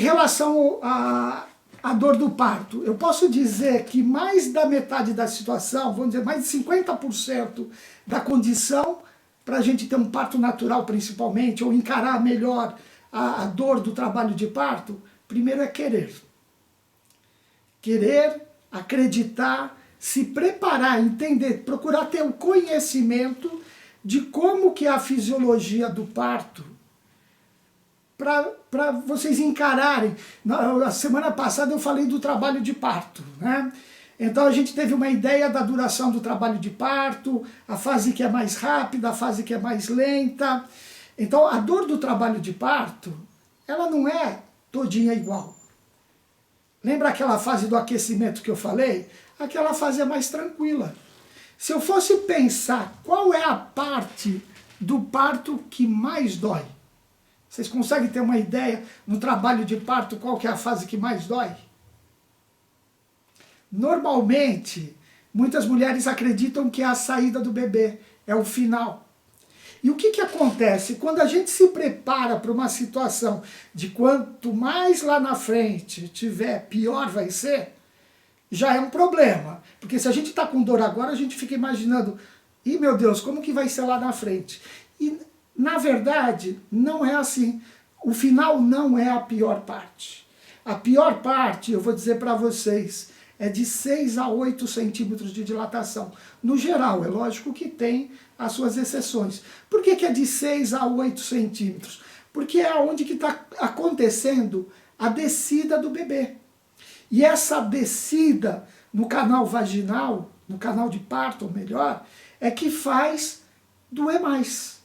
relação à dor do parto, eu posso dizer que mais da metade da situação, vamos dizer, mais de 50% da condição para a gente ter um parto natural principalmente, ou encarar melhor a dor do trabalho de parto, primeiro é querer. Querer, acreditar, se preparar, entender, procurar ter o conhecimento de como que é a fisiologia do parto, para vocês encararem. Na semana passada eu falei do trabalho de parto, né? Então a gente teve uma ideia da duração do trabalho de parto, a fase que é mais rápida, a fase que é mais lenta. Então a dor do trabalho de parto, ela não é todinha igual. Lembra aquela fase do aquecimento que eu falei? Aquela fase é mais tranquila. Se eu fosse pensar qual é a parte do parto que mais dói, vocês conseguem ter uma ideia no trabalho de parto qual que é a fase que mais dói? Normalmente, muitas mulheres acreditam que é a saída do bebê, é o final. E o que acontece? Quando a gente se prepara para uma situação de quanto mais lá na frente tiver, pior vai ser, já é um problema. Porque se a gente está com dor agora, a gente fica imaginando, ih, meu Deus, como que vai ser lá na frente? E, na verdade, não é assim. O final não é a pior parte. A pior parte, eu vou dizer para vocês, é de 6 a 8 centímetros de dilatação. No geral, é lógico que tem as suas exceções. Por que é de 6 a 8 centímetros? Porque é onde que está acontecendo a descida do bebê. E essa descida no canal vaginal, no canal de parto, ou melhor, é que faz doer mais.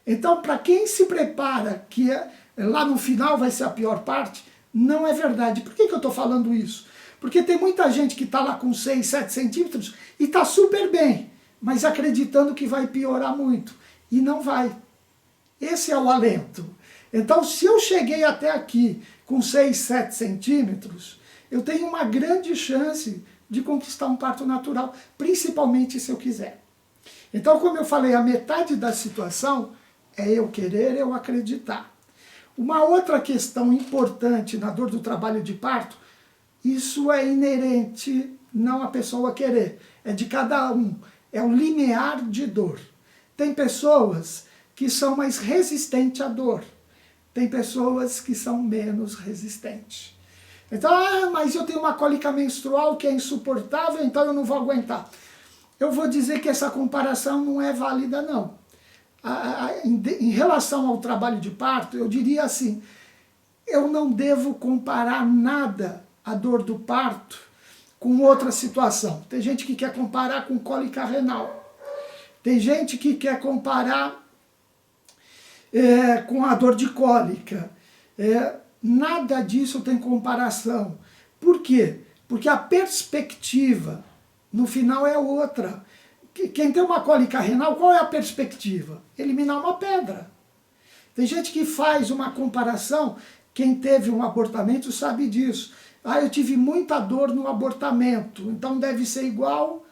Então, para quem se prepara que lá no final vai ser a pior parte, não é verdade. Por que eu estou falando isso? Porque tem muita gente que está lá com 6, 7 centímetros e está super bem, mas acreditando que vai piorar muito. E não vai. Esse é o alento. Então, se eu cheguei até aqui com 6, 7 centímetros, eu tenho uma grande chance de conquistar um parto natural, principalmente se eu quiser. Então, como eu falei, a metade da situação é eu querer, eu acreditar. Uma outra questão importante na dor do trabalho de parto, isso é inerente, não a pessoa querer, é de cada um, é o limiar de dor. Tem pessoas que são mais resistentes à dor, tem pessoas que são menos resistentes. Então, mas eu tenho uma cólica menstrual que é insuportável, então eu não vou aguentar. Eu vou dizer que essa comparação não é válida, não. Em relação ao trabalho de parto, eu diria assim, eu não devo comparar nada a dor do parto com outra situação. Tem gente que quer comparar com cólica renal. Tem gente que quer comparar com a dor de cólica. Nada disso tem comparação. Por quê? Porque a perspectiva no final é outra. Quem tem uma cólica renal, qual é a perspectiva? Eliminar uma pedra. Tem gente que faz uma comparação, quem teve um abortamento sabe disso. Eu tive muita dor no abortamento, então deve ser igual,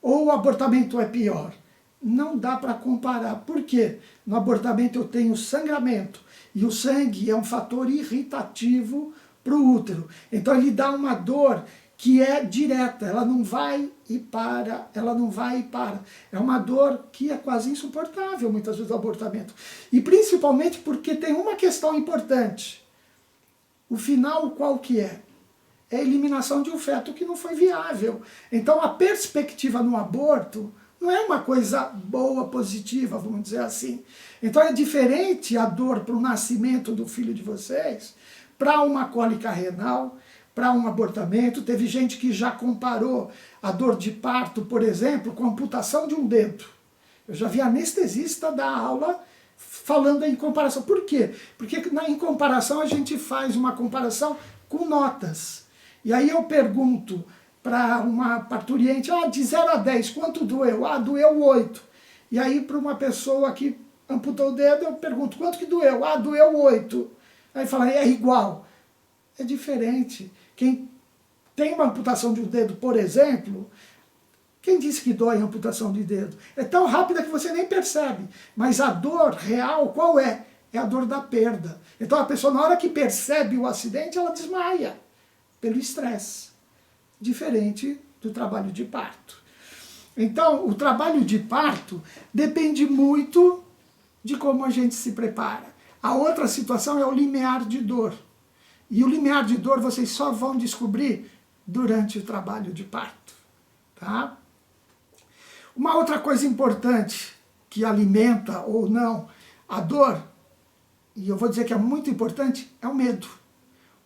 ou o abortamento é pior. Não dá para comparar. Por quê? No abortamento eu tenho sangramento, e o sangue é um fator irritativo para o útero. Então ele dá uma dor que é direta, ela não vai e para, ela não vai e para. É uma dor que é quase insuportável, muitas vezes, o abortamento. E principalmente porque tem uma questão importante. O final, qual que é? É a eliminação de um feto que não foi viável. Então a perspectiva no aborto não é uma coisa boa, positiva, vamos dizer assim. Então é diferente a dor para o nascimento do filho de vocês, para uma cólica renal, para um abortamento. Teve gente que já comparou a dor de parto, por exemplo, com a amputação de um dedo. Eu já vi anestesista dar aula falando em comparação. Por quê? Porque em comparação a gente faz uma comparação com notas. E aí eu pergunto para uma parturiente, de 0 a 10, quanto doeu? Doeu 8. E aí para uma pessoa que amputou o dedo, eu pergunto, quanto que doeu? Doeu 8. Aí fala, é igual. É diferente. Quem tem uma amputação de um dedo, por exemplo, quem disse que dói a amputação de dedo? É tão rápida que você nem percebe. Mas a dor real, qual é? é a dor da perda. Então a pessoa, na hora que percebe o acidente, ela desmaia pelo estresse, diferente do trabalho de parto. Então, o trabalho de parto depende muito de como a gente se prepara. A outra situação é o limiar de dor. E o limiar de dor vocês só vão descobrir durante o trabalho de parto. Tá? Uma outra coisa importante que alimenta ou não a dor, e eu vou dizer que é muito importante, é o medo.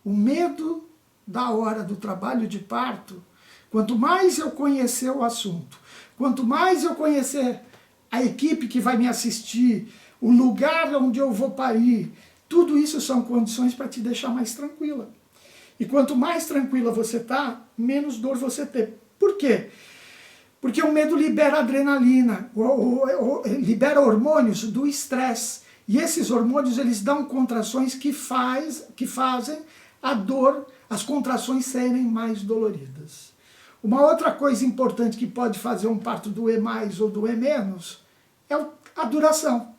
O medo da hora do trabalho de parto, quanto mais eu conhecer o assunto, quanto mais eu conhecer a equipe que vai me assistir, o lugar onde eu vou parir, tudo isso são condições para te deixar mais tranquila. E quanto mais tranquila você está, menos dor você tem. Por quê? Porque o medo libera adrenalina, libera hormônios do estresse. E esses hormônios eles dão contrações que fazem a dor, as contrações serem mais doloridas. Uma outra coisa importante que pode fazer um parto doer mais ou doer menos é a duração.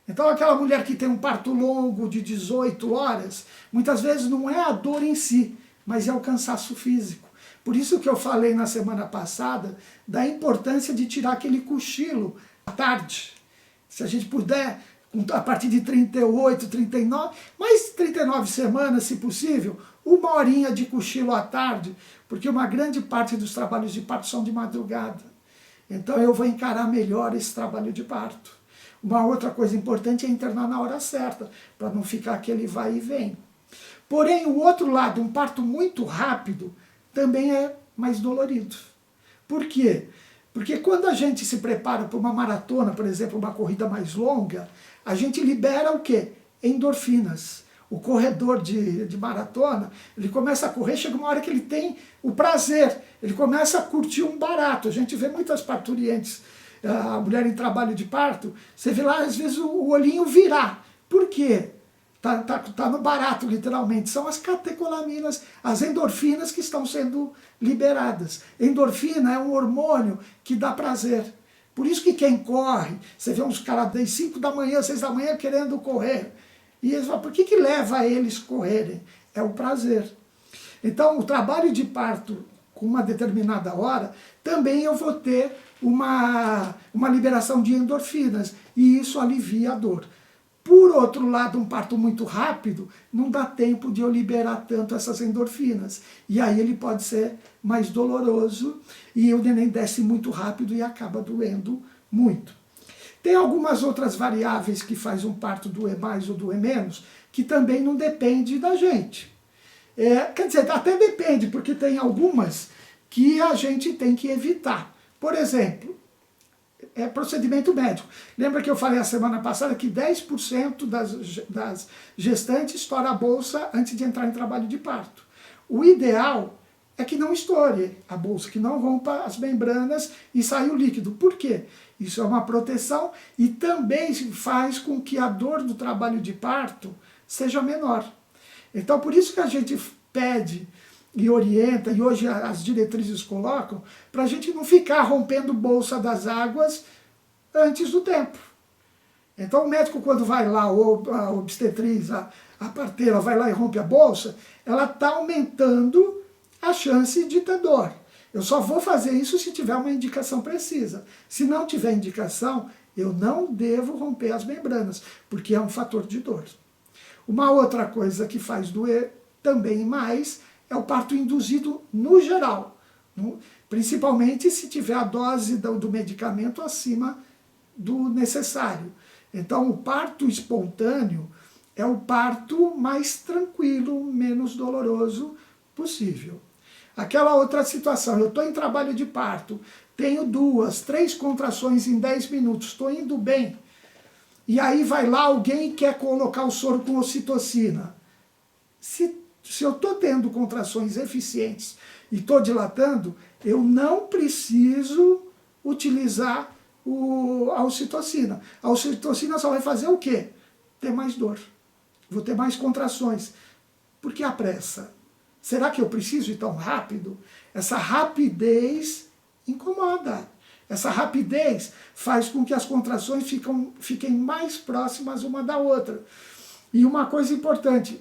Então aquela mulher que tem um parto longo de 18 horas, muitas vezes não é a dor em si, mas é o cansaço físico. Por isso que eu falei na semana passada da importância de tirar aquele cochilo à tarde. Se a gente puder, a partir de 38, 39, mais 39 semanas, se possível, 1 horinha de cochilo à tarde, porque uma grande parte dos trabalhos de parto são de madrugada. Então eu vou encarar melhor esse trabalho de parto. Uma outra coisa importante é internar na hora certa, para não ficar aquele vai e vem. Porém, o outro lado, um parto muito rápido, também é mais dolorido. Por quê? Porque quando a gente se prepara para uma maratona, por exemplo, uma corrida mais longa, a gente libera o quê? Endorfinas. O corredor de maratona, ele começa a correr, chega uma hora que ele tem o prazer, ele começa a curtir um barato. A gente vê muitas parturientes, a mulher em trabalho de parto, você vê lá, às vezes, o olhinho virar. Por quê? Tá no barato, literalmente. São as catecolaminas, as endorfinas que estão sendo liberadas. Endorfina é um hormônio que dá prazer. Por isso que quem corre, você vê uns caras das 5 da manhã, 6 da manhã querendo correr. E eles falam, por que leva eles correrem? É o prazer. Então, o trabalho de parto com uma determinada hora, também eu vou ter uma liberação de endorfinas, e isso alivia a dor. Por outro lado, um parto muito rápido, não dá tempo de eu liberar tanto essas endorfinas. E aí ele pode ser mais doloroso, e o neném desce muito rápido e acaba doendo muito. Tem algumas outras variáveis que faz um parto doer mais ou doer menos, que também não depende da gente. Quer dizer, até depende, porque tem algumas que a gente tem que evitar. Por exemplo, procedimento médico. Lembra que eu falei a semana passada que 10% das gestantes estoura a bolsa antes de entrar em trabalho de parto. O ideal é que não estoure a bolsa, que não rompa as membranas e saia o líquido. Por quê? Isso é uma proteção e também faz com que a dor do trabalho de parto seja menor. Então, por isso que a gente pede e orienta, e hoje as diretrizes colocam, para a gente não ficar rompendo bolsa das águas antes do tempo. Então o médico, quando vai lá, ou a obstetriz, a parteira vai lá e rompe a bolsa, ela está aumentando a chance de ter dor. Eu só vou fazer isso se tiver uma indicação precisa. Se não tiver indicação, eu não devo romper as membranas, porque é um fator de dor. Uma outra coisa que faz doer também mais é o parto induzido no geral, principalmente se tiver a dose do medicamento acima do necessário. Então o parto espontâneo é o parto mais tranquilo, menos doloroso possível. Aquela outra situação, eu estou em trabalho de parto, tenho 2, 3 contrações em 10 minutos, estou indo bem, e aí vai lá alguém e quer colocar o soro com ocitocina. Se eu estou tendo contrações eficientes e estou dilatando, eu não preciso utilizar a ocitocina. A ocitocina só vai fazer o quê? Ter mais dor. Vou ter mais contrações. Por que a pressa? Será que eu preciso ir tão rápido? Essa rapidez incomoda. Essa rapidez faz com que as contrações fiquem mais próximas uma da outra. E uma coisa importante,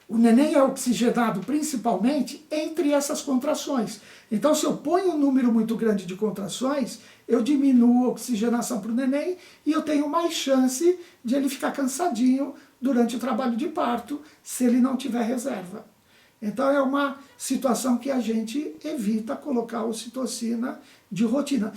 o neném é oxigenado principalmente entre essas contrações. Então, se eu ponho um número muito grande de contrações, eu diminuo a oxigenação para o neném e eu tenho mais chance de ele ficar cansadinho durante o trabalho de parto, se ele não tiver reserva. Então, é uma situação que a gente evita colocar a ocitocina de rotina.